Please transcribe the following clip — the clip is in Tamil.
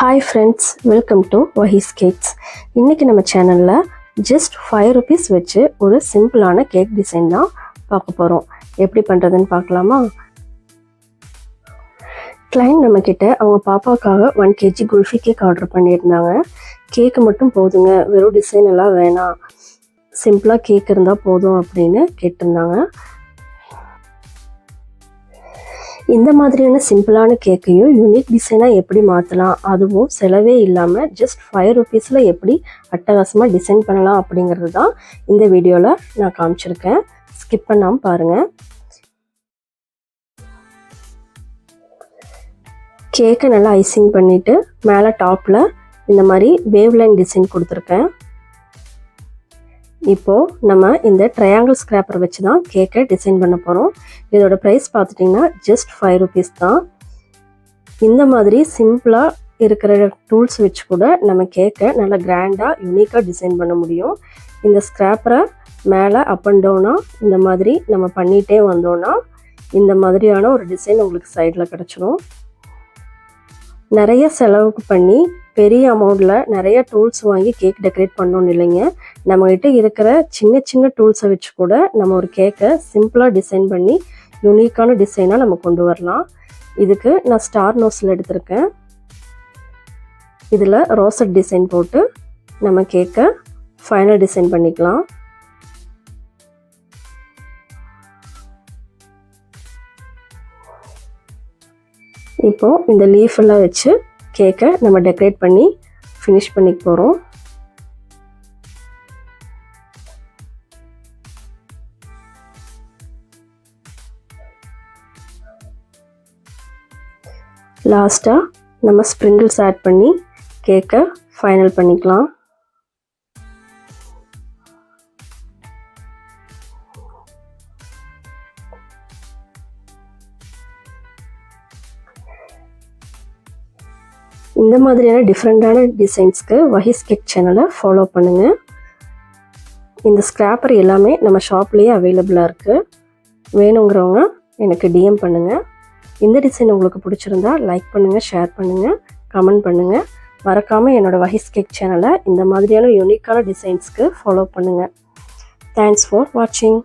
Hi friends, welcome to Wahis Cakes. இன்னைக்கு நம்ம சேனல்ல just 5 rupees வச்சு ஒரு சிம்பிளான கேக் டிசைன் தான் பார்க்க போறோம். எப்படி பண்றதுன்னு பார்க்கலாமா? கிளையண்ட் நம்ம கிட்ட அவங்க பாப்பாக்காக 1 kg குல்ஃபி கேக் ஆர்டர் பண்ணியிருந்தாங்க. கேக் மட்டும் போதுங்க, வெறும் டிசைன் எல்லாம் வேணாம், சிம்பிளா கேக் இருந்தா போதும் அப்படின்னு கேட்டிருந்தாங்க. இந்த மாதிரியான சிம்பிளான கேக்கையும் யூனிக் டிசைனாக எப்படி மாற்றலாம், அதுவும் செலவே இல்லாமல் ஜஸ்ட் 5 rupeesல எப்படி அட்டகாசமாக டிசைன் பண்ணலாம் அப்படிங்கிறது தான் இந்த வீடியோவில் நான் காமிச்சிருக்கேன். ஸ்கிப் பண்ணாமல் பாருங்கள். கேக்கை நல்லா ஐசிங் பண்ணிவிட்டு மேலே டாப்பில் இந்த மாதிரி வேவ் லைன் டிசைன் கொடுத்துருக்கேன். இப்போது நம்ம இந்த ட்ரையாங்கிள் ஸ்க்ராப்பர் வச்சு தான் கேக்கை டிசைன் பண்ண போகிறோம். இதோட ப்ரைஸ் பார்த்துட்டிங்கன்னா ஜஸ்ட் 5 rupees தான். இந்த மாதிரி சிம்பிளாக இருக்கிற டூல்ஸ் வச்சு கூட நம்ம கேக்கை நல்லா கிராண்டாக யூனிக்காக டிசைன் பண்ண முடியும். இந்த ஸ்க்ராப்பரை மேலே அப் அண்ட் டவுனாக இந்த மாதிரி நம்ம பண்ணிகிட்டே வந்தோன்னா இந்த மாதிரியான ஒரு டிசைன் உங்களுக்கு சைடில் கிடச்சிடும். நிறைய செலவுக்கு பண்ணி பெரிய அமௌண்ட்டில் நிறைய டூல்ஸ் வாங்கி கேக் டெக்கரேட் பண்ணோன்னு இல்லைங்க. நம்மகிட்ட இருக்கிற சின்ன சின்ன டூல்ஸை வச்சு கூட நம்ம ஒரு கேக்கை சிம்பிளாக டிசைன் பண்ணி யூனிக்கான டிசைனாக நம்ம கொண்டு வரலாம். இதுக்கு நான் ஸ்டார் நோஸில் எடுத்திருக்கேன். இதில் ரோசட் டிசைன் போட்டு நம்ம கேக்கை ஃபைனல் டிசைன் பண்ணிக்கலாம். இப்போது இந்த லீஃப் எல்லாம் வச்சு கேக்கை நம்ம டெக்கரேட் பண்ணி ஃபினிஷ் பண்ணிக்க போகிறோம். லாஸ்ட்டாக நம்ம ஸ்ப்ரிங்கிள்ஸ் ஆட் பண்ணி கேக்கை ஃபைனல் பண்ணிக்கலாம். இந்த மாதிரியான டிஃப்ரெண்ட்டான டிசைன்ஸ்க்கு வஹீஸ் கேக் சேனலை ஃபாலோ பண்ணுங்கள். இந்த ஸ்க்ராப்பர் எல்லாமே நம்ம ஷாப்லேயே அவைலபிளாக இருக்குது. வேணுங்கிறவங்க எனக்கு டிஎம் பண்ணுங்கள். இந்த டிசைன் உங்களுக்கு பிடிச்சிருந்தா லைக் பண்ணுங்கள், ஷேர் பண்ணுங்கள், கமெண்ட் பண்ணுங்கள். மறக்காமல் என்னோடய வஹீஸ் கேக் சேனலை இந்த மாதிரியான யூனிக்கான டிசைன்ஸ்க்கு ஃபாலோ பண்ணுங்கள். தேங்க்ஸ் ஃபார் வாட்சிங்.